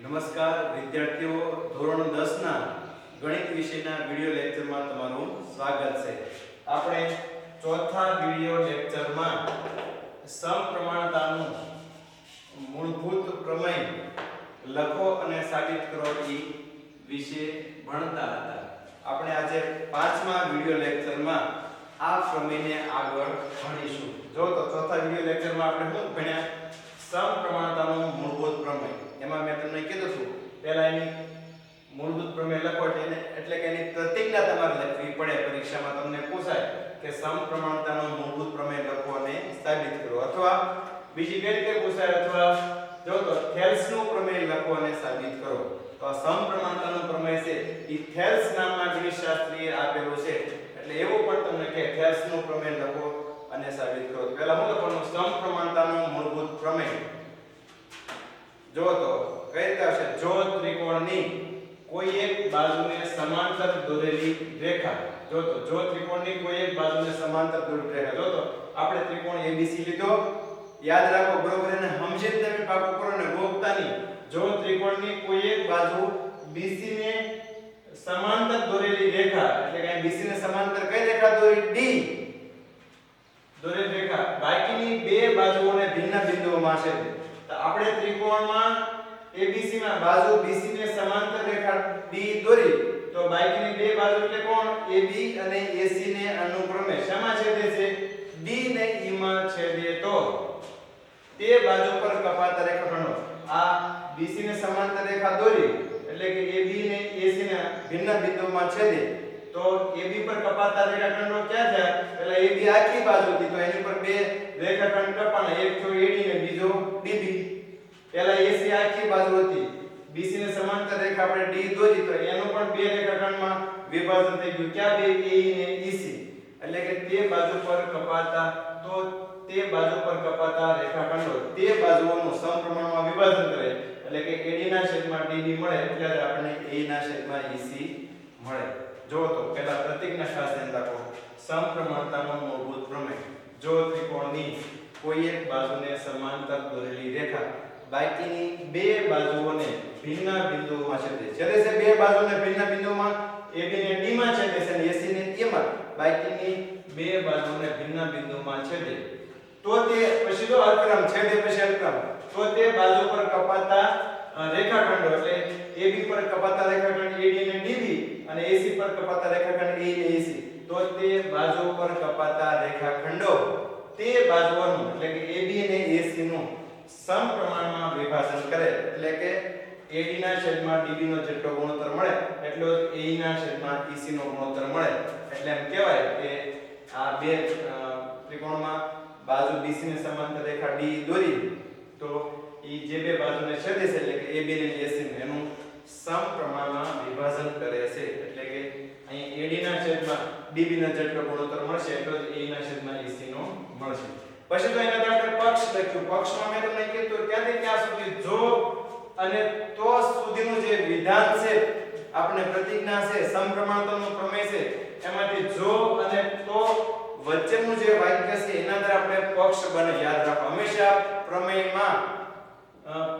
નમસ્કાર વિદ્યાર્થીઓ, ધોરણ 10 ના ગણિત વિષયના વિડિયો લેક્ચરમાં તમારું સ્વાગત છે. આપણે ચોથા વિડિયો લેક્ચરમાં સમપ્રમાણતાનું મૂળભૂત પ્રમેય લખો અને સાબિત કરો એ વિશે ભણતા હતા. આપણે આજે પાંચમા વિડિયો લેક્ચરમાં આ પ્રમેયને આગળ ભણીશું. જો તો ચોથા વિડિયો લેક્ચરમાં આપણે શું ભણ્યા? સમપ્રમાણતાનું મૂળભૂત પ્રમેય. એમાં મેં તમને કીધું હતું પહેલા એની મૂળભૂત પ્રમેય લખો એટલે કે એની પ્રતિજ્ઞા તમારે લખવી પડે. પરીક્ષામાં તમને પૂછાય કે સમપ્રમાણતાનું મૂળભૂત પ્રમેય લખો અને સાબિત કરો, અથવા બીજી બે રીતે પૂછાય, અથવા જો તો થેલ્સનું પ્રમેય લખો અને સાબિત કરો. તો આ સમપ્રમાણતાનું પ્રમેય છે એ થેલ્સ નામના ગણિતશાસ્ત્રીએ આપેલું છે. એટલે એવું પણ તમને કે થેલ્સનું પ્રમેય લખો અને સાબિત કરો. પહેલા હું લખવાનું સમપ્રમાણતાનું મૂળભૂત પ્રમેય. જો તો કઈ રીતે આવશે? જો ત્રિકોણની કોઈ એક બાજુને સમાંતર દોરેલી રેખા, જો ત્રિકોણની કોઈ એક બાજુને સમાંતર દોરેલી રેખા, જો તો આપણે ત્રિકોણ ABC લીધો, યાદ રાખો બરોબર, એને સમજીને તમે પાકું કરો ને ગોખતાની. જો ત્રિકોણની કોઈ એક બાજુ BC ને સમાંતર દોરેલી રેખા, એટલે કે BC ને સમાંતર કઈ રેખા દોરી? D દોરેલી રેખા બાકીની બે બાજુઓને ભિન્ન બિંદુઓમાં છે. તો આપણે ત્રિકોણમાં ABC માં બાજુ BC ને સમાંતર રેખા D દોરી, તો બાકીની બે બાજુ એટલે કોણ? AB અને AC ને અનુક્રમે શેમાં છેદે છે? D ને E માં છેદે. તો તે બાજુ પર કપાતા રેખાખંડો, આ BC ને સમાંતર રેખા દોરી એટલે કે AB ને AC ને ભિન્ન બિંદુમાં છેદે. તો AB પર કપાતા રેખાખંડો ક્યાં થયા? પહેલા AB આખી બાજુ હતી, તો એની પર બે રેખાખંડ કપાણા, એક તો AD ને બીજો DB. પહેલા AC આખી બાજુ હતી, BC ને સમાંતર રેખા આપણે D દોરી, તો એનું પણ બે રેખાખંડમાં વિભાજન થઈ ગયું. ક્યાં? બે AE ને EC. એટલે કે તે બાજુ પર કપાતા, તો તે બાજુ પર કપાતા રેખાખંડો તે બાજુઓનું સમપ્રમાણમાં વિભાજન કરે, એટલે કે AD ના છેદમાં DB મળે, એટલે આપણને AE ના છેદમાં EC મળે. જો તો પહેલા પ્રતિજ્ઞા ખાસ ધ્યાન રાખો. સમપ્રમાણતાનો મૂળભૂત પ્રમેય. જો ત્રિકોણની કોઈ એક બાજુને સમાંતર દોરેલી રેખા બાકીની બે બાજુઓને ભિન્ન બિંદુઓમાં છેદે છે. બે બાજુને ભિન્ન બિંદુઓમાં AB ને D માં છેદે છે અને AC ને E માં. બાકીની બે બાજુને ભિન્ન બિંદુઓમાં છેદે, તો તે પછી જો અલ્પક્રમ છેદે પછી અલ્પક્રમ, તો તે બાજુ પર કપાતા રેખાખંડો, એટલે AB પર કપાતા રેખાખંડ AD ને DB અને AC પર કપાતા રેખાખંડ AE ને EC, તો તે બાજુ પર કપાતા રેખાખંડો તે બાજુઓનું, એટલે કે AB અને AC નું સમપ્રમાણમાં વિભાજન કરે, એટલે કે AD ના છેદમાં DB નો જેટલો ગુણોત્તર મળે એટલો જ AE ના છેદમાં EC નો ગુણોત્તર મળે. એટલે એમ કહેવાય કે આ બે ત્રિકોણમાં બાજુ BC ને સમાંતર રેખા D દોરી, તો ઈ જે બે બાજુને છેદે છે એટલે કે AB અને AC એનું સમપ્રમાણમાં વિભાજન કરે છે. એટલે કે અહીં AD ના છેદમાં DB નો જેટલો ગુણોત્તર મળશે એટલો જ AE ના છેદમાં EC નો મળશે. પછી તો એના આપણે પક્ષ લખ્યું. પક્ષમાં મેં તમને કીધું ક્યાંથી ક્યાં સુધી જો અને તો સુધીનું જે વિધાન છે, આપણે પ્રતિજ્ઞા છે, સમપ્રમાણતાનો પ્રમેય છે, એમાંથી જો અને તો વચ્ચેનું જે વાક્ય છે એના દ્વારા આપણે પક્ષ બને. યાદ રાખો હંમેશા પ્રમેયમાં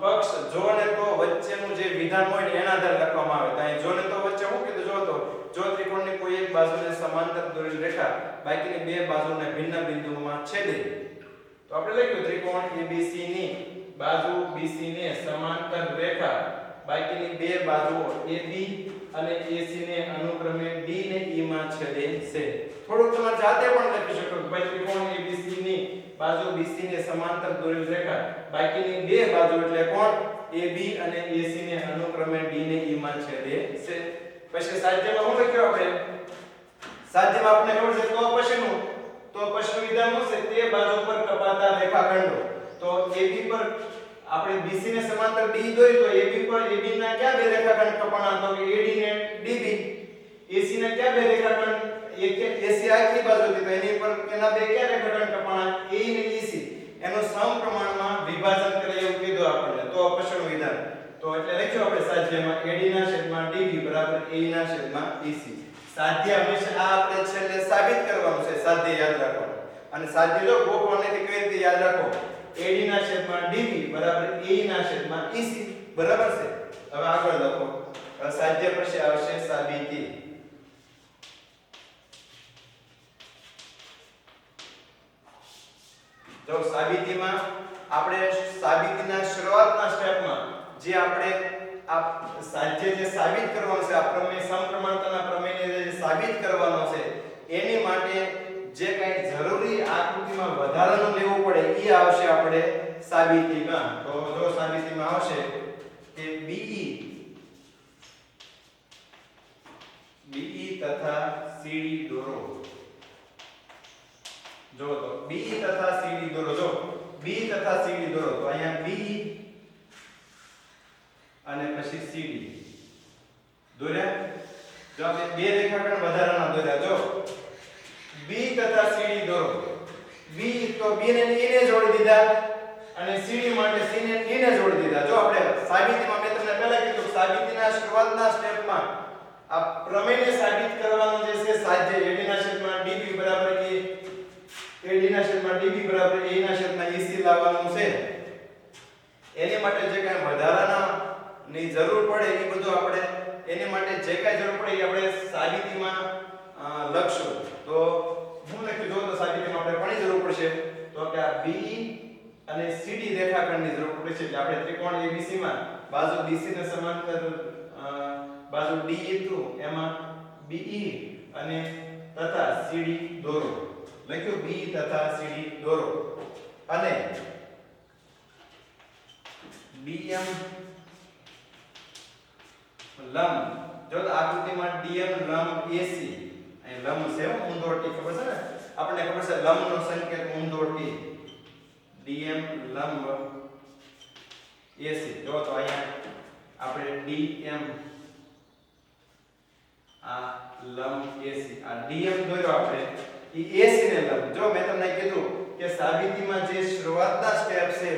પક્ષ જો અને તો વચ્ચેનું જે વિધાન હોય ને એના આધારે લખવામાં આવે. તો અહીં જો ને તો વચ્ચે હું કીધું? જો ત્રિકોણની કોઈ એક બાજુને સમાંતર દોરેલી રેખા બાકીની બે બાજુને ભિન્ન બિંદુઓમાં છેદે, તો આપણે લખ્યું ત્રિકોણ ABC ની બાજુ BC ને સમાંતર રેખા બાકીની બે બાજુઓ AB અને AC ને અનુક્રમે D ને E માં છેદે છે. થોડુંક તમારે જાતે પણ લખી શકો કે ભાઈ ત્રિકોણ ABC ની બાજુ BC ને સમાંતર દોરેલી રેખા બાકીની બે બાજુ એટલે કોણ? AB અને AC ને અનુક્રમે D ને E માં છેદે છે. પછી સાધ્યમાં શું લખ્યું આપણે? સાધ્યમાં આપણે ખબર છે તો પછીનું વિધાન શું છે? તે બાજુ પર કપાતા રેખાખંડો. તો AB પર આપણે BC ને સમાંતર D દોરી, તો AB પર AB ના ક્યાં બે રેખાખંડ કપાણા? તો કે AD ને DB. AC ના ક્યાં બે રેખાખંડ? એક AC આખી બાજુ હતી, તો એની પર એના બે ક્યાં રેખાખંડ કપાણા? AE ને EC. એનું સમપ્રમાણમાં વિભાજન કરે એવું કીધું આપણને. તો પછીનું વિધાન તો એટલે લખ્યું આપણે સાધ્યમાં AD ના છેદમાં DB બરાબર AE ના છેદમાં EC. સાધ્ય હંમેશા આ આપણે છેલ્લે સાબિત કરવાનું છે. સાધ્ય યાદ રાખવાનું. અને સાધ્ય જો ગોખવાને કેવી રીતે યાદ રાખો? AD ના છેદમાં DB બરાબર AE ના છેદમાં EC બરાબર છે. હવે આગળ લખો. સાધ્ય પછી આવશે સાબિતી. જો સાબિતીમાં આપણે સાબિતીના શરૂઆતના સ્ટેપમાં જે આપણે આ સાધ્ય જે સાબિત કરવાનું છે, આ પ્રમેય સમપ્રમાણતાના પ્રમેયને જે સાબિત કરવાનો છે એની માટે જે કંઈ જરૂરી આકૃતિમાં વધારાનું લેવું પડે એ આવશે આપણે સાબિતીમાં. તો જો સાબિતીમાં આવશે કે BE તથા CD દોરો. જો તો BE તથા CD દોરો. જો B તથા CD દોરો તો અહીંયા BE અને પછી CD દોર્યા. જો આપણે બે રેખાખંડ વધારાના દોર્યા. જો B તથા CD દોરો. B તો B ને E ને જોડી દીધા અને CD માટે C ને D ને જોડી દીધા. જો આપણે સાબિતીમાં મેં તમને પહેલા કીધું સાબિતીના શરૂઆતના સ્ટેપમાં આ પ્રમેયને સાબિત કરવાનો જે છે સાધ્ય AD ના છેદમાં DB બરાબર AD ના છેદમાં DB બરાબર AE ના છેદમાં EC લાવવાનું છે. એની માટે જે કાંઈ વધારાના ની જરૂર પડે એ બધું આપણે એની માટે જે કાંઈ જરૂર પડે એ આપણે સાબિતીમાં લખશું. તો હું લખી દઉં તો સાબિતીમાં આપણે કોની જરૂર પડશે તો કે આ BE અને CD રેખાખંડની જરૂર પડશે. એટલે આપણે ત્રિકોણ ABC માં બાજુ BC ને સમાંતર બાજુ DE હતું એમાં BE અને તથા CD દોરો. લખ્યું BE તથા CD દોરો અને DM લંબ. જો આકૃતિમાં DM લંબ AC અહીં લંબ છે ઊંધો ટી ખબર છે ને આપણને ખબર છે લંબનો સંકેત ઊંધો ટી DM લંબ AC. જો તો અહીંયા આપણે DM આ લંબ AC આ DM દોર્યો આપણે એ AC ને લંબ. જો મેં તમને કીધું કે સાબિતીમાં જે શરૂઆતના સ્ટેપ છે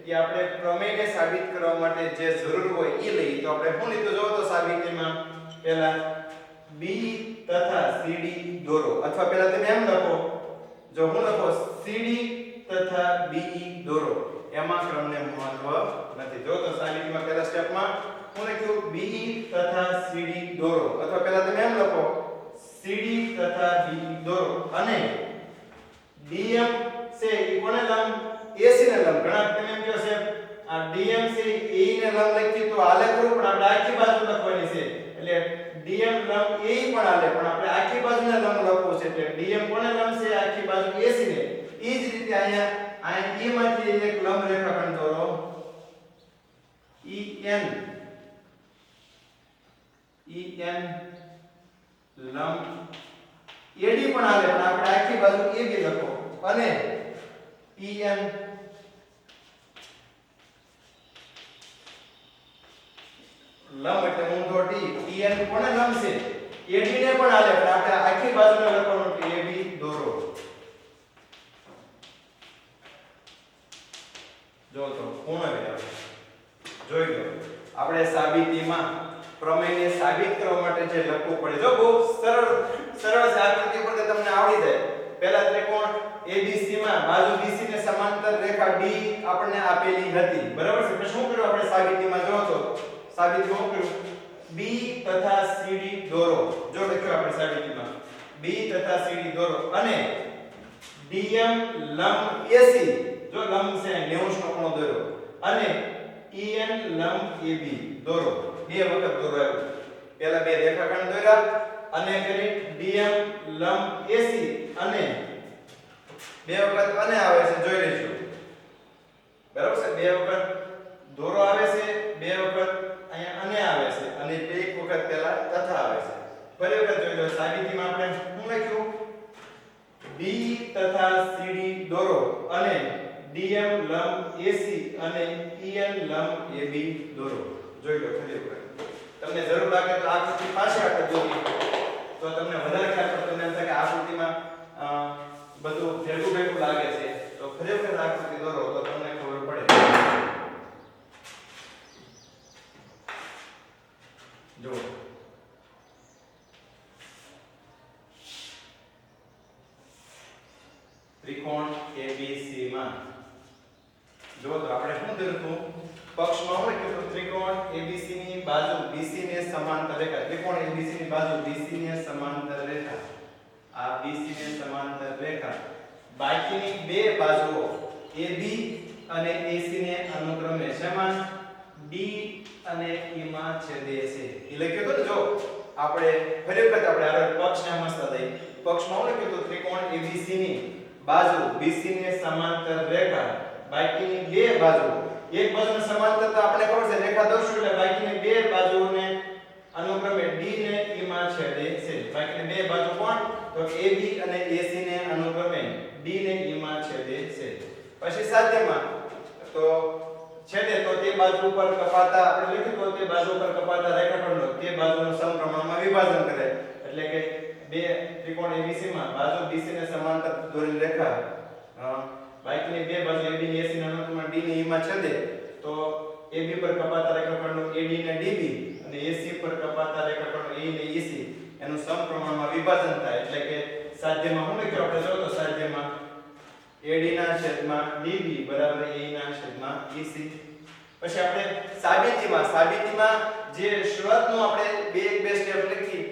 એ આપણે પ્રમેયને સાબિત કરવા માટે જે જરૂર હોય એ લઈએ. તો આપણે શું લીધું જો તો સાબિતીમાં પહેલા B તથા CD દોરો અથવા પહેલા તમે એમ લખો. જો હું લખો CD તથા BE દોરો એમાં ક્રમને મહત્વ નથી. જો તો સાબિતીમાં પહેલા સ્ટેપમાં હું લખ્યું BE તથા CD દોરો અથવા પહેલા તમે એમ લખો CD તથા BE દોરો અને DM છે એ કોને લંબ AC ને લંબ. ઘણા તમે એમ કહો છે આ DM છે AE ને લંબ લખી તો આલે ખરું પણ આપણે આખી બાજુ લખવાની છે એટલે DM લંબ AE પણ આલે પણ આપણે આખી બાજુને લંબ લખવું છે. એટલે DM કોને લંબ છે આખી બાજુ AC ને. એ જ રીતે અહીંયા E માંથી એક લંબ રેખાખંડ દોરો EN લંબ AD પણ આલે પણ આપણે આખી બાજુ AB લખો અને EN લંબ એટલે ઊંધો ટી. EN કોને લંબ છે AD ને પણ આલે પણ આપણે આખી બાજુને લખવાનું કે AB દોરો. જો તો પૂર્ણ વિરામ. જોઈ લો આપણે સાબિતીમાં પ્રમેયને સાબિત કરવા માટે જે લખવું પડે જો બહુ સરળ છે. આકૃતિ પર તમને આવડી જાય. પહેલા ત્રિકોણ ABC માં બાજુ BC ને સમાંતર રેખા D આપણને આપેલી હતી બરાબર છે. પછી શું કર્યું આપણે સાબિતીમાં જો તો સાબિતીમાં શું કર્યું B તથા CD દોરો. જો લખ્યું આપણે સાબિતીમાં B તથા CD દોરો અને DM લંબ AC. જો લંબ છે 90 નો ખૂણો દોર્યો અને EN લંબ AB દોરો. બે વખત દોરાયો. પહેલા બે રેખાખંડ દોર્યા અને કરી DM લંબ AC અને બે વખત અને આવે છે જોઈ લેજો બરાબર છે. બે વખત દોરો આવે છે બે વખત અહીંયા અને આવે છે અને એક વખત પહેલા તથા આવે છે. ફરી વખત જોઈ લો સાબિતીમાં આપણે શું લખ્યું B તથા CD દોરો અને DM લંબ AC અને EN લંબ AB દોરો. જોઈ લો ફરી વખત. તમને જરૂર લાગે તો આકૃતિ પાછી આપણે દોરીએ તો તમને વધારે ખ્યાલ પડે. તમને એમ થાય કે આકૃતિમાં બધું ભેગું લાગે છે તો ફરી વખત આકૃતિ દોરો તો તમને ખબર પડે. જો ત્રિકોણ ABC માં પક્ષમાં હોય કે ત્રિકોણ ABC ની બાજુ BC ને સમાંતર રેખા, ત્રિકોણ ABC ની બાજુ BC ને સમાંતર રેખા, આ BC ને સમાંતર રેખા બાકીની બે બાજુઓ AB અને AC ને અનુક્રમે સમાન D અને E માં છેદે છે. એ લખ્યું તો જો આપણે ફરી વખત આપણે આ પક્ષને મસ્ત થઈ પક્ષમાં હું લખ્યું તો ત્રિકોણ ABC ની બાજુ BC ને સમાંતર રેખા બાકીની બે બાજુ, એક બાજુને સમાંતર તો આપણે ખબર છે રેખા દોરશું એટલે બાકીની બે બાજુઓને અનુક્રમે D ને E માં છેદે છે. બાકીની બે બાજુ કોણ તો AB અને AC ને અનુક્રમે D ને E માં છેદે છે. પછી સાધ્યમાં તો છેદે તો તે બાજુ પર કપાતા આપણે લખ્યું તો તે બાજુ પર કપાતા રેખાખંડો તે બાજુનું સમપ્રમાણમાં વિભાજન કરે એટલે કે બે ત્રિકોણ ABC માં બાજુ BC ને સમાંતર દોરેલી રેખા બાકીની બે બાજુ AB ને AC ના અનુક્રમે D ને E માં છેદે તો AB પર કપાતા રેખાખંડો AD ને DB અને AC પર કપાતા રેખાખંડો AE ને EC એનું સમપ્રમાણમાં વિભાજન થાય એટલે કે સાધ્યમાં શું લખ્યું આપણે જો તો સાધ્યમાં AD ના છેદમાં DB બરાબર AE ના છેદમાં EC. પછી આપણે સાબિતીમાં જે શરતનું આપણે બે સ્ટેપ લખી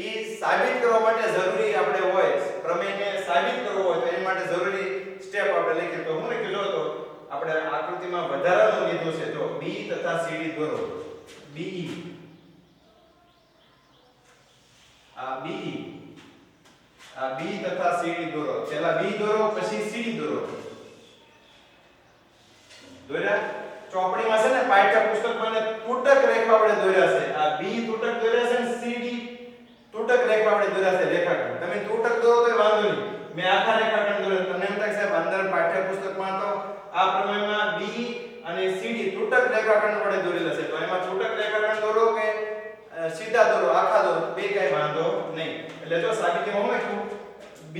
ઈ સાબિત કરવા માટે જરૂરી આપણે હોય પ્રમેયને સાબિત કરવો હોય તો એના માટે જરૂરી સ્ટેપ આપણે લખીએ તો હું લખ્યું જો તો આપણે આકૃતિમાં વધારાનું લીધું છે જો B તથા CD દોરો BE આ BE આ B તથા CD દોરો પહેલા B દોરો પછી CD દોરો દોર્યા ચોપડીમાં છે ને પાઠ્ય પુસ્તકમાં ને તૂટક રેખા વડે દોર્યા છે આ B તૂટક દોર્યા છે ને CD તૂટક રેખા વડે દોર્યા છે રેખાખંડ તમે તૂટક દોરો તોય વાંધો નહીં મેં આખા રેખાખંડ દોર્યા તમને એમ થાય સાહેબ અંદર પાઠ્ય પુસ્તકમાં તો આ પ્રમાણમાં B અને CD તૂટક રેખાખંડ વડે દોરેલા છે તો એમાં તૂટક રેખાખંડ દોરો કે સીધા દોરો આખા દોરો બે કઈ વાંધો નહીં એટલે જો સાબિતીમાં હું લખું B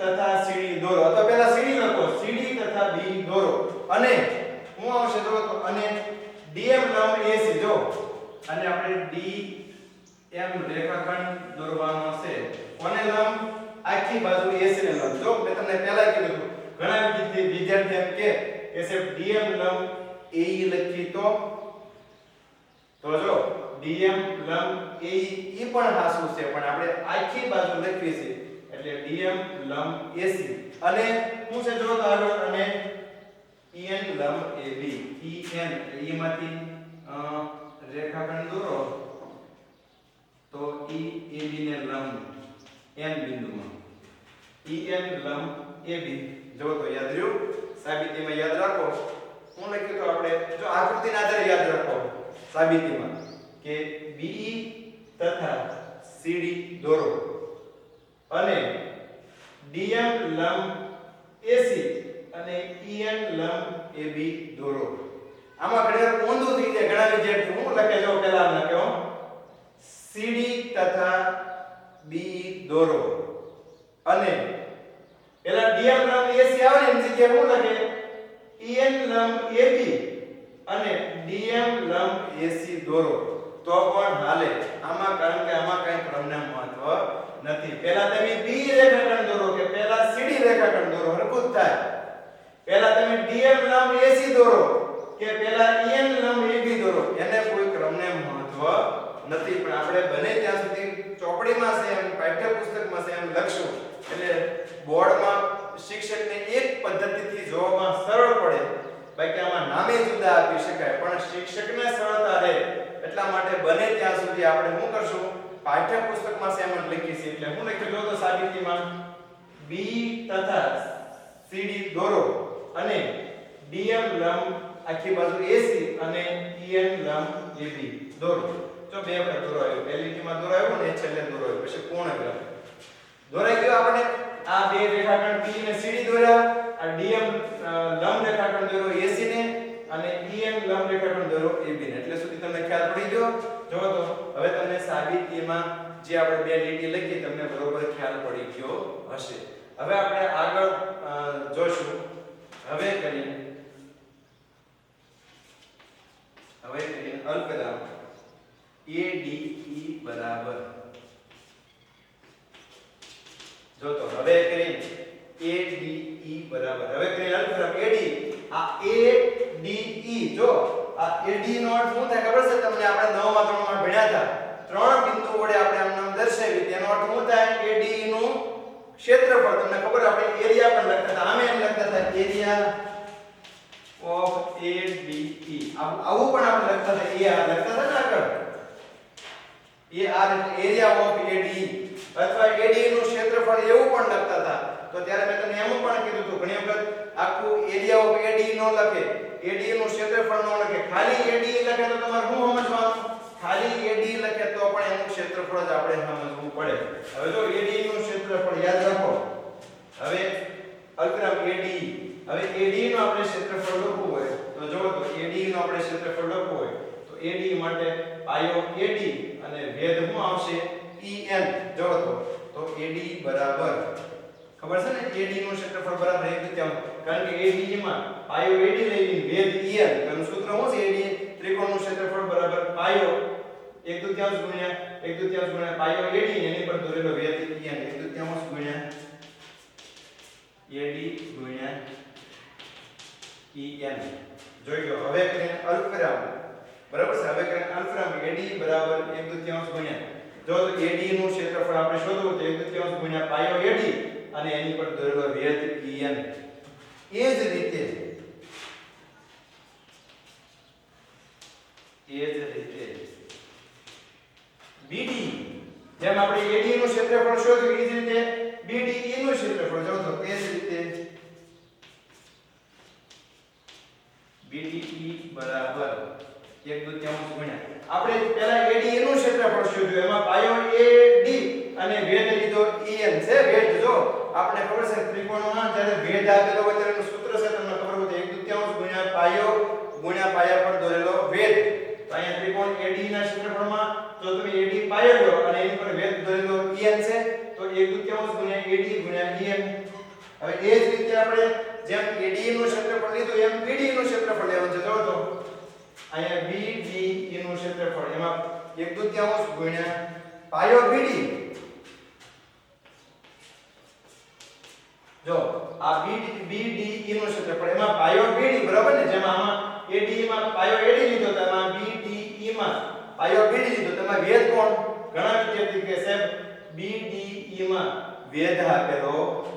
તથા CD દોરો અથવા પહેલા CD લખો CD તથા B દોરો અને હું આવશે જો તો અને DM લંબ AC જો અને આપણે DM રેખાખંડ દોરવાનો છે કોને લંબ આખી બાજુ AC ને લંબ જો મેં તમને પહેલા કીધું ઘણા વિદ્યાર્થી એમ કે સાહેબ DM લંબ AE લખી તો જો DM લંબ AE ઈ પણ હાસુ છે પણ આપણે આખી બાજુ લખવી છે એટલે DM લંબ AC અને હું છે જો તો આગળ અને EN લંબ AB EN E માંથી રેખાખંડ દોરો તો EAB ને લંબ N બિંદુમાં EN લંબ AB જો તો યાદ રહ્યું સાબિતીમાં યાદ રાખો હું લખ્યું તો આપણે જો આકૃતિના આધારે યાદ રાખો સાબિતીમાં કે BE તથા CD દોરો અને DM લંબ AC અને EN લંબ AB દોરો આમાં ઘણા ઊંધું થઈ જાય ઘણા વિદ્યાર્થીઓ હું લખે જો પહેલા લખ્યો CD તથા BE દોરો અને પેલા DM લંબ AC આવે ને એની જગ્યાએ હું લખે EN લંબ AB અને DM લંબ AC દોરો તો પણ હાલે આમાં કારણ કે આમાં કઈ ક્રમને મહત્વ નથી પહેલા તમે B રેખાખંડ દોરો કે પહેલા CD રેખાખંડ દોરો હરખું જ થાય પહેલા તમે DM લંબ AC દોરો કે પહેલા EN લંબ AB દોરો એને કોઈ ક્રમને મહત્વ નથી પણ આપણે બને ત્યાં સુધી ચોપડીમાં છે એમ પાઠ્ય પુસ્તકમાં છે એમ લખશું એટલે બોર્ડમાં શિક્ષકને એક પદ્ધતિથી જોવામાં સરળ પડે બાકી આમાં નામે જુદા આપી શકાય પણ શિક્ષકને સરળતા રહે એટલા માટે બને ત્યાં સુધી આપણે શું કરશું પાઠ્ય પુસ્તકમાં છે એમ જ લખીશું એટલે હું લખ્યું જો તો સાબિતીમાં B તથા CD દોરો અને DM લંબ આખી બાજુ AC અને EN લંબ AB દોરો જો બે વખત દોરાયો પહેલી લીટીમાં દોરાયો ને છેલ્લે દોરાયો પછી પૂર્ણ વિરામ દોરાઈ ગયો આપણે આ બે રેખાખંડ B અને CD દોર્યા આ DM લંબ રેખાખંડ દોરો AC ને અને EN લંબ રેખાખંડ દોરો AB ને એટલે સુધી તમને ખ્યાલ પડી ગયો જો તો હવે તમને સાબિતીમાં જે આપણે બે લીટી લખી તમને બરોબર ખ્યાલ પડી ગયો હશે હવે આપણે આગળ જોશું હવે કરીએ અલ્પવિરામ ADE બરાબર જો તો હવે કરીએ ADE બરાબર હવે કરીએ અલ્પવિરામ AD આ ADE જો આ AD નો અર્થ શું થાય ખબર છે તમને? આપણે 9મા ધોરણમાં ભણ્યા હતા. ત્રણ બિંદુ વડે આપણે આમ નામ દર્શાવી. તેનો અર્થ શું થાય? AD નું ક્ષેત્રફળ. તમને ખબર આપણે એરિયા પણ લખતા હતા. આમે એમ લખતા હતા એરિયા ઓફ ADE. આવું પણ આપણે લખતા હતા. AR લખતા હતા ને આગળ. AR એટલે એરિયા ઓફ ADE અથવા ADE નું ક્ષેત્રફળ એવું પણ લખતા હતા. તો ત્યારે મેં તમને એમ પણ કીધું હતું ઘણી વખત આખું એરિયા ઓફ ADE નો લખે, ADE નું ક્ષેત્રફળ નો લખે, ખાલી ADE લખે તો તમારે શું સમજવાનું? ખાલી ADE લખે તો પણ એનું ક્ષેત્રફળ જ આપણે સમજવું પડે. હવે જો ADE નું ક્ષેત્રફળ યાદ રાખો. હવે અલ્પવિરામ ADE. હવે ADE નું આપણે ક્ષેત્રફળ લખવું હોય તો જો તો ADE નું આપણે ક્ષેત્રફળ લખવું હોય તો ADE માટે પાયો AD અને વેધ શું આવશે? EN. જો તો AD બરાબર ખબર છે ને AD નું ક્ષેત્રફળ બરાબર 1/3 કારણ કે ADE માં પાયો AD લઈને વેધ EN એનું સૂત્ર શું છે? AD ત્રિકોણનું ક્ષેત્રફળ બરાબર પાયો 1/3 ગુણ્યા પાયો AD એની પર દોરેલો વેધ EN 1/3 ગુણ્યા AD ગુણ્યા EN. જોઈ લો હવે કરીને અલ્પવિરામ બરાબર છે. હવે કરીને અલ્પવિરામ AD બરાબર 1/3 ગુણ્યા જો તો AD નું ક્ષેત્રફળ આપણે શોધવું તો 1/3 ગુણ્યા પાયો AD અને એની પર દોરેલો વેધ EN. એ જ રીતે BD જેમ આપણે AD નું ક્ષેત્રફળ શોધ્યું એ જ રીતે BDE નું ક્ષેત્રફળ જો તો એ જ રીતે BDE બરાબર 1/3 ગુણ્યા આપણે પહેલા ADE નું ક્ષેત્રફળ શોધ્યું એમાં પાયો AD અને વેધ લીધો EN છે. વેધ જો આપણે ખબર છે ત્રિકોણમાં જ્યારે વેધ આપેલો હોય ત્યારે એનું સૂત્ર છે તમને ખબર હોય 1/3 ગુણ્યા પાયો ગુણ્યા પાયા પર દોરેલો વેધ. તો અહીંયા ત્રિકોણ AD ના ક્ષેત્રફળમાં જો તમે AD પાયો લો અને એની પર વેધ દોરેલો EN છે તો 1/3 ગુણ્યા AD ગુણ્યા EN. હવે એ જ રીતે આપણે જેમ ADE નું ક્ષેત્રફળ લીધું એમ BDE નું ક્ષેત્રફળ લેવાનું છે. જો તો અહીંયા BDE નું ક્ષેત્રફળ એમાં 1/3 ગુણ્યા પાયો BD. જો આ BDE નું ક્ષેત્રફળ એમાં પાયો BD બરાબર ને જેમાં આમાં ADE માં પાયો AD લીધો તો એમાં BDE માં પાયો BD લીધો. તેમાં વેધ કોણ? ઘણા વિદ્યાર્થી કહે સાહેબ BDE માં વેધ આપેલો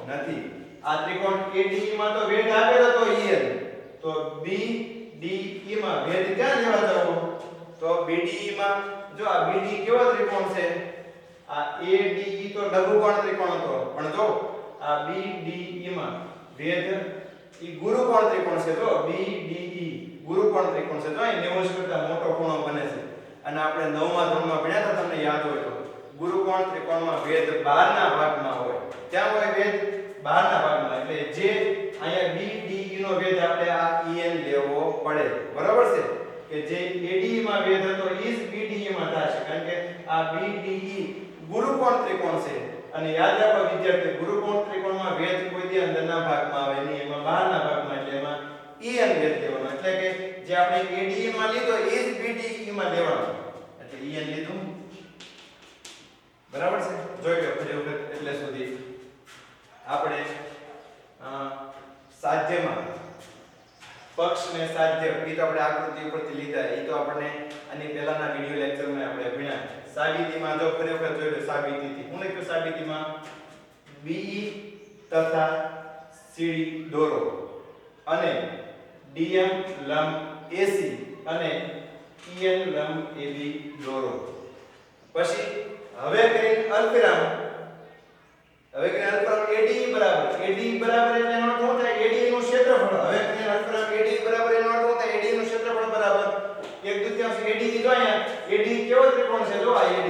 નથી. આ ત્રિકોણ ADE માં તો વેધ આપેલો તો EN તો BDE માં વેધ ક્યાં લેવા જવો? તો BDE માં જો આ BD કેવો ત્રિકોણ છે? આ ADE તો લઘુકોણ ત્રિકોણ હતો પણ જો આ BDE માં વેધ ઈ ગુરુકોણ ત્રિકોણ છે. જો BDE ગુરુકોણ ત્રિકોણ છે. જો અહીં 90 કરતા મોટો ખૂણો બને છે અને આપણે 9મા ધોરણમાં ભણ્યા હતા તમને યાદ હોય તો ગુરુકોણ ત્રિકોણમાં વેધ 12 ના ભાગમાં હોય. ત્યાં હોય વેધ 12 ના ભાગમાં એટલે જે અહીંયા BDE નો વેધ આપણે આ EN લેવો પડે. બરાબર છે કે જે ADE માં વેધ હતો ઈ જ BDE માં થશે કારણ કે આ BDE ગુરુકોણ ત્રિકોણ છે. અને યાદ રાખો વિદ્યાર્થી ગુરુકોણ ત્રિકોણમાં વેધ કોઈ દી અંદરના ભાગમાં આવે નહીં એમાં બહારના ભાગમાં એટલે એમાં EN વેધ લેવાનો એટલે કે જે આપણે ADE માં લીધો એ જ BDE માં લેવાનો એટલે EN લીધું. બરાબર છે. જોઈ લો ફરી વખત એટલે સુધી આપણે સાધ્યમાં પક્ષ ને સાધ્ય એ તો આપણે આકૃતિ ઉપરથી લીધા એ તો આપણે આની પહેલાના વિડિયો લેક્ચરમાં આપણે ભણ્યા. સાબિતીમાં જો ફરી વખત જોઈ લો સાબિતીથી હું લખ્યું સાબિતીમાં BE તથા CD દોરો અને DM લંબ AC અને EN લંબ AB દોરો. પછી હવે કરીને અલ્પવિરામ AD બરાબર એટલે એનો અર્થ શું થાય? AD નું ક્ષેત્રફળ. હવે કરીને અલ્પવિરામ AD બરાબર એનો અર્થ શું થાય? AD નું ક્ષેત્રફળ બરાબર 1/3 AD જો અહીંયા AD કેવો ત્રિકોણ છે? જો આ AD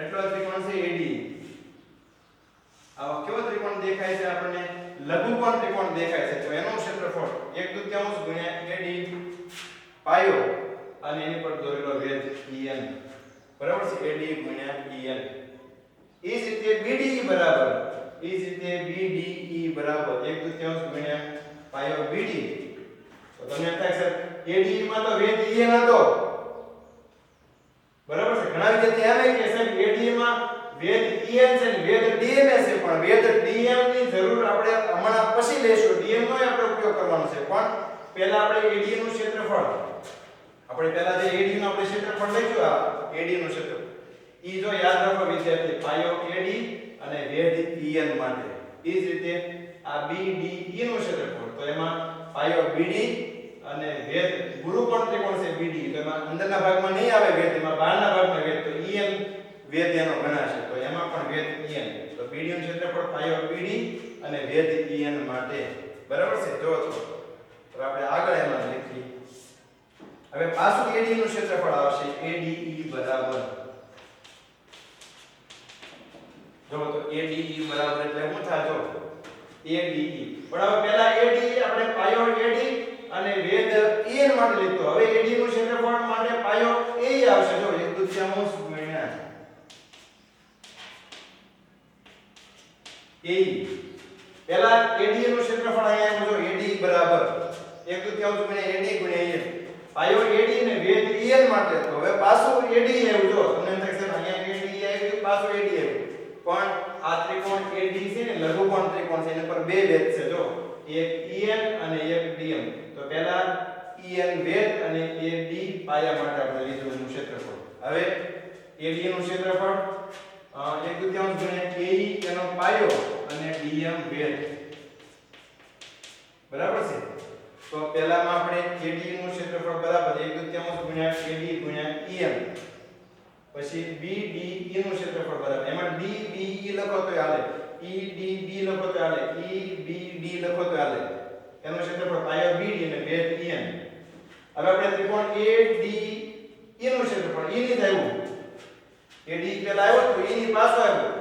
એટલો ત્રિકોણ છે AD. આવો કેવો ત્રિકોણ દેખાય છે આપણને? લઘુકોણ ત્રિકોણ દેખાય છે. તો એનું ક્ષેત્રફળ 1/3 ગુણ્યા AD પાયો અને એની પર દોરેલો વેધ EN બરાબર છે AD ગુણ્યા EN. એ જ રીતે BDE બરાબર 1/3 ગુણ્યા પાયો BD. તો તમને એમ થાય સર ADE માં તો વેધ EN હતો બરાબર છે. ઘણા વિદ્યાર્થી એમ કહે છે કે ADE માં વેધ EN છે ને વેધ DM છે પણ વેધ DM ની જરૂર આપણે હમણાં પછી લેશું. DM નો આપણે ઉપયોગ કરવાનો છે પણ પહેલા આપણે ADE નું ક્ષેત્રફળ આપણે પહેલા જે AD નું આપણે ક્ષેત્રફળ લખ્યું આ AD નું ક્ષેત્રફળ ઈ જો યાદ રાખો વિદ્યાર્થી પાયો AD અને વેધ EN માટે એ જ રીતે આ BDE નું ક્ષેત્રફળ તો એમાં પાયો BD અને વેધ ગુરુકોણ ત્રિકોણ છે BD તો એમાં અંદરના ભાગમાં નહીં આવે વેધ એમાં બહારના ભાગમાં વેધ તો EN વેધ એનો ગણાશે તો એમાં પણ વેધ EN તો BD નું ક્ષેત્રફળ પાયો BD અને વેધ EN માટે બરાબર છે જો તો આપણે આગળ એમાં લખી હવે પાછું AD નું ક્ષેત્રફળ આવશે ADE બરાબર જો તો ADE બરાબર એટલે શું થાય જો ADE પણ હવે પહેલા ADE આપણે પાયો AD અને વેધ EN માટે લીધો હવે AD નું ક્ષેત્રફળ માટે પાયો AE આવશે જો 1/2 ગુણ્યા AE પહેલા AD નું ક્ષેત્રફળ અહીંયા આવ્યું જો AD બરાબર 1/2 ગુણ્યા AD ગુણ્યા EN પાયો AD ને વેધ EN માટે તો હવે પાછું AD આવ્યું જો તમને એમ થાય છે અહીંયા AD આવ્યું પાછું AD આવ્યું પણ આ ત્રિકોણ AD છે ને લઘુકોણ ત્રિકોણ છે એના પર બે વેધ છે જો એક EN અને એક DM તો પહેલા EN વેધ અને AD પાયા માટે આપણે લીધું એનું ક્ષેત્રફળ હવે AD નું ક્ષેત્રફળ 1/2 ગુણ્યા AE એનો પાયો અને DM વેધ બરાબર છે તો પહેલામાં આપણે AD નું ક્ષેત્રફળ બરાબર 1/2 ગુણ્યા AD ગુણ્યા EM પછી BDE નું ક્ષેત્રફળ બરાબર એમાં DBE લખો તો હાલે EDB લખો તો હાલે EBD લખો તો હાલે એનું ક્ષેત્રફળ પાયો BD અને વેધ EN હવે આપણે ત્રિકોણ ADE નું ક્ષેત્રફળ E ની આવ્યું AD પહેલા આવ્યો તો E ની પાછો આવ્યો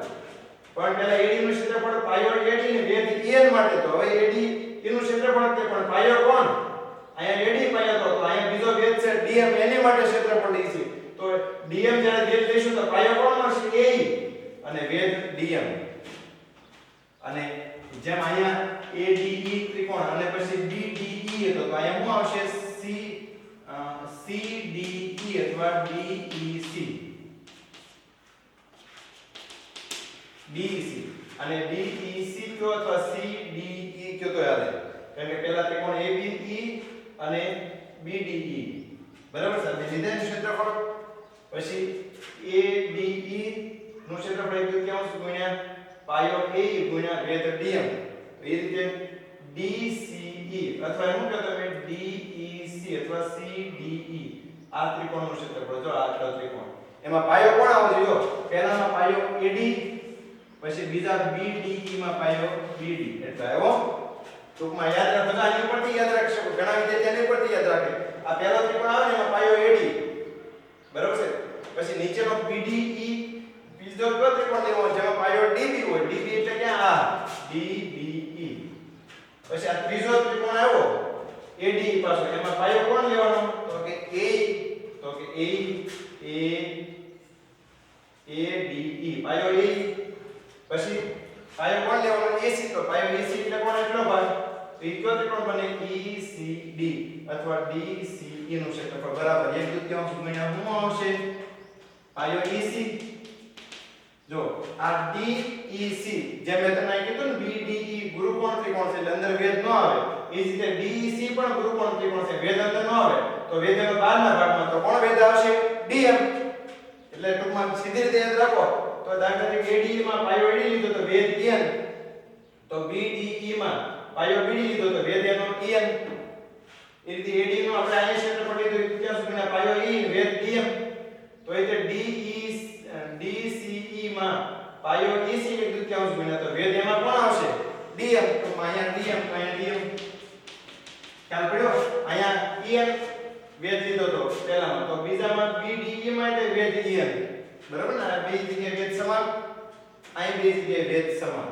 પણ પહેલા AD નું ક્ષેત્રફળ પાયો AD ને વેધ EN માટે તો હવે AD નું ક્ષેત્રફળ તે પણ પાયો કોણ અહીંયા AD પાયો તો અહીંયા બીજો વેધ છે DM એની માટે ક્ષેત્રફળ લઈશું તો DM જ્યારે વેધ લઈશું તો પાયો કોણ મળશે AE અને વેધ DM અને જેમ અહીંયા ADE ત્રિકોણ અને પછી BDE તો અહીંયા શું આવશે CDE અથવા DEC DEC અને DEC કયો અથવા CDE કયો તો યાદ કારણ કે પહેલા ત્રિકોણ ABE અને BDE બરાબર છે લીધા એનું ક્ષેત્રફળ પછી ADE નું ક્ષેત્રફળ 1/2 ગુણ્યા પાયો AE ગુણ્યા વેધ DM તો એ રીતે DCE અથવા શું કહો તમે DEC અથવા CDE આ ત્રિકોણનું ક્ષેત્રફળ જો આ ત્રિકોણ એમાં પાયો કોણ આવશે જો પહેલામાં પાયો AD પછી બીજા BDE માં પાયો BD એટલે આવ્યો ટૂંકમાં યાદ રાખો આની ઉપરથી યાદ રાખશો ઘણા વિદ્યાર્થીઓ આની ઉપરથી યાદ રાખે આ પહેલો ત્રિકોણ આવે ને એમાં પાયો AD બરાબર છે પછી નીચેનો BDE બીજો કયો ત્રિકોણ લેવો જેમાં પાયો DB હોય DB એટલે ક્યાં આ DBE પછી આ ત્રીજો ત્રિકોણ આવ્યો AD પાછો એમાં પાયો કોણ લેવાનો તો કે AE ADE પાયો AE પછી પાયો કોણ લેવાનો AC તો પાયો AC એટલે કોણ એટલો ભાગ તો ઈ કયો ત્રિકોણ બને ECD અથવા DCE નું ક્ષેત્રફળ બરાબર 1/2 ગુણ્યા શું આવશે પાયો EC જો આ DEC જેમ મેં તમને કીધું ને BDE ગુરુકોણ ત્રિકોણ છે એટલે અંદર વેધ ન આવે એ જ રીતે DEC પણ ગુરુકોણ ત્રિકોણ છે વેધ અંદર ન આવે તો વેધ એનો બહારના ભાગમાં તો કોણ વેધ આવશે DM એટલે ટૂંકમાં સીધી રીતે યાદ રાખો તો દાખલા તરીકે ADE માં પાયો AD લીધો તો વેધ EN તો BDE માં પાયો BD લીધો તો વેધ એનો EN એ રીતે AD નું આપણે અહીંયા ક્ષેત્રફળ લીધું 1/2 ગુણ્યા પાયો E વેધ DM તો એ રીતે DCE માં પાયો EC 1/2 ગુણ્યા તો વેધ એમાં કોણ આવશે DM તો અહીંયા DM ખ્યાલ પડ્યો અહીંયા EN વેધ લીધો તો પહેલામાં તો બીજામાં BDE માટે વેધ EN બરાબર ને આ બે જગ્યાએ વેધ સમાન અહીં બે જગ્યાએ વેધ સમાન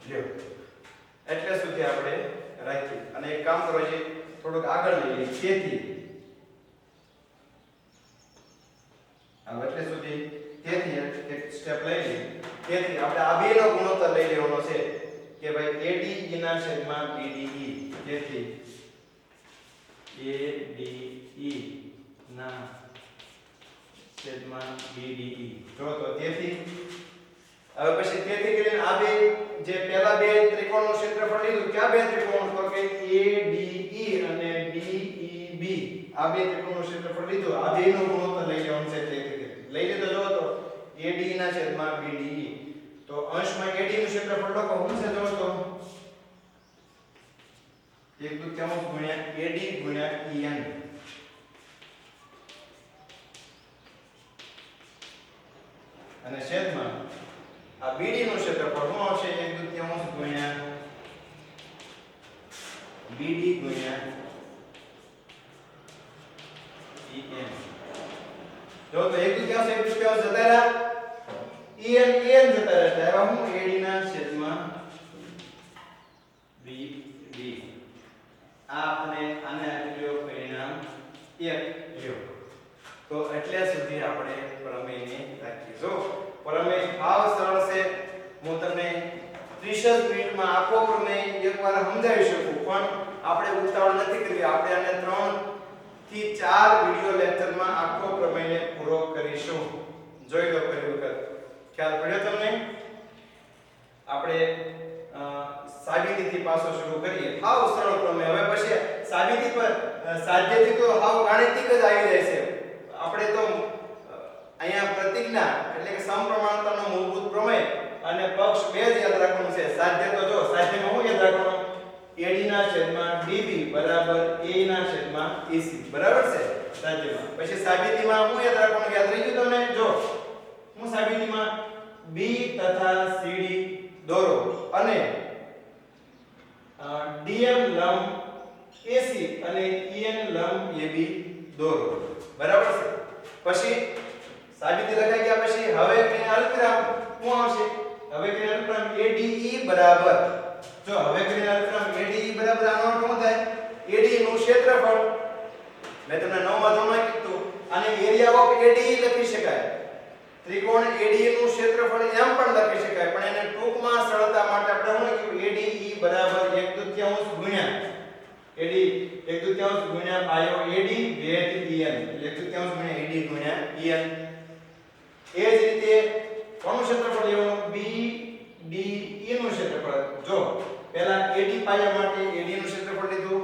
લ્યો એટલે સુધી આપણે રાખી અને એક કામ કરો છે થોડુંક આગળ લઈએ તેથી આ એટલે સુધી તેથી એક સ્ટેપ લઈ લઈએ તેથી આપણે આ બેનો ગુણોત્તર લઈ લેવાનો છે કે ભાઈ ADE ના છેદમાં BDE તેથી ADE ના છેદમાં BDE જો તો તેથી હવે પછી તેથી કરીને આ બે જે પહેલા બે ત્રિકોણનું ક્ષેત્રફળ લીધું ક્યાં બે ત્રિકોણ તો કે ADE અને DEB આ બે ત્રિકોણનું ક્ષેત્રફળ લીધું, આ બેનો ગુણોત્તર લઈ લેવાનો છે તે રીતે લઈ લીધો. જો તો AD ના છેદમાં BDE, તો અંશમાં AD નું ક્ષેત્રફળ લખો. શું છે જો તો 1/2 ગુણ્યા AD ગુણ્યા EN, અને છેદમાં આ BD નું ક્ષેત્રફળ શું આવશે 1/2 ગુણ્યા BD ગુણ્યા EN. જો તો 1/2 જતા રહ્યા, EN જતા રહેતા. હવે હું AD ના છેદમાં BD, આ આપણે આને આપી લ્યો પરિણામ 1 લ્યો. તો એટલે સુધી આપણે પ્રમેયને રાખીએ. જો પ્રમેય ભાવ સરળ છે, હું તમને 30 જ મિનિટમાં આખો પ્રમેય એકવાર સમજાવી શકું, પણ આપણે ઉતાવળ નથી કરવી. આપણે આને 3 થી 4 વિડિયો લેક્ચરમાં આખો પ્રમેયને પૂરો કરીશું. જોઈ લો ફરી વખત, ખ્યાલ પડ્યો તમને? આપણે સાબિતીથી પાછો શરૂ કરીએ. હાવ સરળ પ્રમેય. હવે પછી સાબિતી પર સાધ્યથી તો હાવ ગાણિતિક જ આવી જાય છે. આપણે તો અહીંયા પ્રતિજ્ઞા એટલે કે સમપ્રમાણતાનો મૂળભૂત પ્રમેય અને પક્ષ બે જ યાદ રાખવાનું છે. સાધ્ય તો જો સાધ્યમાં શું યાદ રાખવાનું? AD ના છેદમાં DB બરાબર A ના છેદમાં EC, બરાબર છે સાધ્યમાં. પછી સાબિતીમાં શું યાદ રાખવાનું? યાદ રહી ગયું તમને? જો હું સાબિતીમાં B તથા CD દોરો અને DM લંબ AC અને EN લંબ AB દોરો, બરાબર છે. પછી સાબિતી લખાઈ ગયા પછી હવે કે અલ્પવિરામ શું આવશે? હવે કે અલ્પવિરામ ADE બરાબર, જો હવે કે અલ્પવિરામ ADE બરાબર આનો અર્થ શું થાય? AD નું ક્ષેત્રફળ. મેં તમને 9મા ધોરણમાં કીધું આને એરિયા ઓફ ADE લખી શકાય. ત્રિકોણ ADE નું ક્ષેત્રફળ એમ પણ લખી શકાય, પણ એને ટૂંકમાં સરળતા માટે આપણે શું લખ્યું? ADE બરાબર 1/2 ગુણ્યા AD 1/2 ગુણ્યા પાયો AD વેધ EN, એટલે 1/2 ગુણ્યા AD ગુણ્યા EN. એ જ રીતે કોનું ક્ષેત્રફળ લેવાનું? BDE નું ક્ષેત્રફળ. જો પહેલા AD પાયા માટે AD નું ક્ષેત્રફળ લીધું,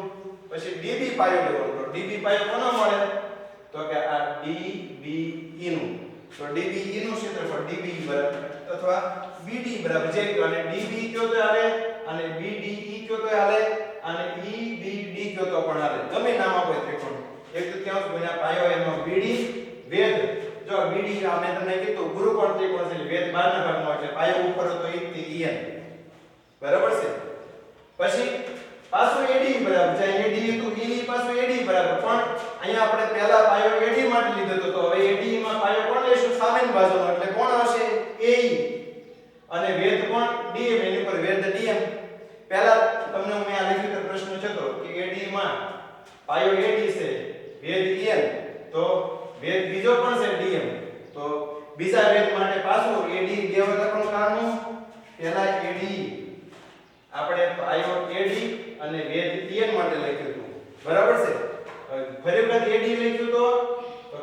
પછી DB પાયો લેવાનો. તો DB પાયો કોનો મળે? તો કે આ DBE નું. તો DBE નું ક્ષેત્રફળ DB બરાબર અથવા BD બરાબર જે કહો, અને DB કયો તો હાલે અને BDE કયો તો હાલે અને EBD કયો તો પણ હાલે. ગમે નામ આપો ત્રિકોણ 1/2 ગુણ્યા પાયો એમાં BD વેધ. જો BD આપણે તમને કીધું ગુરુકોણ ત્રિકોણ છે, વેધ બહારના ભાગમાં એટલે પાયો ઉપર તો EN, બરાબર છે. પછી પાછું AD બરાબર છે, AD તો E ની પાછું AD બરાબર, પણ અહીંયા આપણે પહેલા પાયો AD માટે લીધો હતો, તો હવે AD માં પાયો કોણ લેશું? સામેની બાજુનો, એટલે કોણ આવશે? AE. અને વેધ કોણ? DM, એની ઉપર વેધ DM. પહેલા તમને મેં આ લેખિત પ્રશ્ન હતો કે AD માં પાયો AD છે, વેધ EN, તો વેધ બીજો પણ છે DM, તો બીજા વેધ માટે પાછું AD દેવ લખવાનું કારણ પહેલા AD આપણે પાયો AD અને વેધ EN માટે લખ્યું હતું, બરાબર છે. ફરી વખત AD લખ્યું તો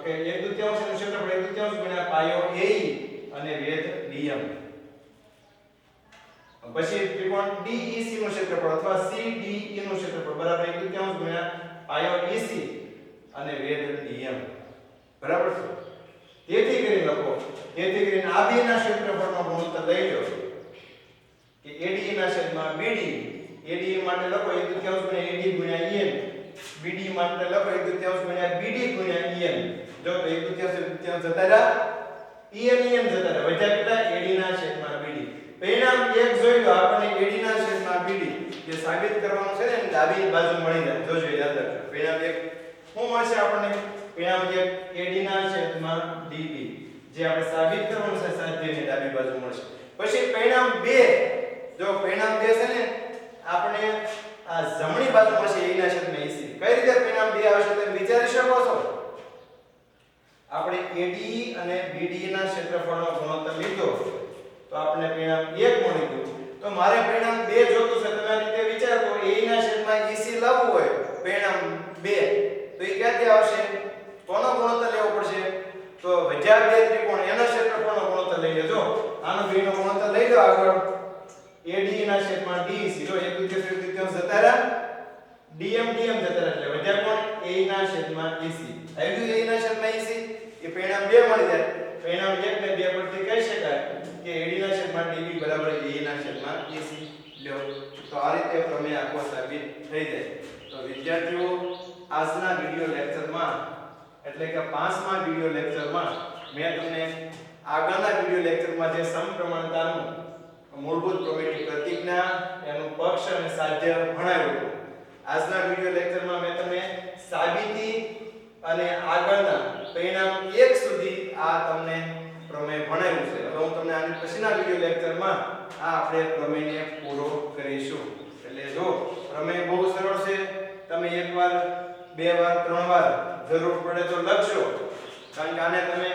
કે 1/2 નું ક્ષેત્રફળ 1/2 ગુણ્યા પાયો AE અને વેધ DM. પછી ત્રિકોણ DEC નું ક્ષેત્રફળ અથવા CDE નું ક્ષેત્રફળ બરાબર 1/2 ગુણ્યા પાયો EC અને વેધ DM, બરાબર છે. તેથી કરીને લખો, તેથી કરીને આ બે ના ક્ષેત્રફળનો ગુણોત્તર લઈ લો કે ADE ના છેદમાં BD. ADE માટે લખો 1/2 ગુણ્યા AD ગુણ્યા EN, BD માટે લખો 1/2 ગુણ્યા BD ગુણ્યા EN. જો તો 1/2 જતા રહ્યા, EN જતા રહ્યા, વધ્યા કેટલા? AD ના છેદમાં BD. પરિણામ 1 જોઈ લો, આપણને AD ના છેદમાં BD જે સાબિત કરવાનું છે ને ડાબી બાજુ મળી જાય. જોજો યાદ રાખજો. પરિણામ 1 શું મળશે આપણને? પરિણામ 1 AD ના છેદમાં DB જે આપણે સાબિત કરવાનું છે સાધ્યની ડાબી બાજુ મળશે. પછી પરિણામ 2, જો પરિણામ 2 છે ને આપણે આ જમણી બાજુ મળશે A ના છેદમાં EC. કઈ રીતે પરિણામ 2 આવશે તમે વિચારી શકો છો? આપણે ADE અને BDE ના ક્ષેત્રફળનો ગુણોત્તર લીધો તો આપણે પરિણામ 1 મળી ગયું. તો મારે પરિણામ 2 જોતું છે. તમે આ રીતે વિચારો તો A ના છેદમાં EC લાવવું હોય પરિણામ 2 તો એ ક્યાંથી આવશે? કોનો ગુણોત્તર લેવો પડશે? તો વધ્યા બે ત્રિકોણ એના ક્ષેત્રફળનો ગુણોત્તર લઈ લેજો. આનો બેનો ગુણોત્તર લઈ લો આગળ. ADE ના છેદમાં DEC જો 1/2 જતા રહ્યા, dm dm જતા એટલે વધ્યા કોણ a ના છેદમાં ac આવ્યું a ના છેદમાં ac એ પરિણામ 2 મળી જાય પરિણામ 1 ને 2 પરથી કહી શકાય કે ad ના છેદમાં db બરાબર a ના છેદમાં ac લ્યો તો આ રીતે પ્રમેય આખો સાબિત થઈ જાય તો વિદ્યાર્થીઓ આજના વિડિયો લેક્ચરમાં એટલે કે 5મા વિડિયો લેક્ચરમાં મેં તમને આગળના વિડિયો લેક્ચરમાં જે સમપ્રમાણતાનું મૂળભૂત પ્રમેયની પ્રતિજ્ઞા એનું પક્ષ અને સાધ્ય ભણાવ્યું હતું આજના વિડિયો લેક્ચરમાં મેં તમને સાબિતી અને આગળના પરિણામ 1 સુધી આ તમને પ્રમેય ભણાવ્યું છે હવે હું તમને આની પછીના વિડિયો લેક્ચરમાં આ આપણે પ્રમેયને પૂરો કરીશું એટલે જો પ્રમેય બહુ સરળ છે તમે એકવાર બે વાર ત્રણ વાર જરૂર પડે તો લખશો કારણ કે આને તમે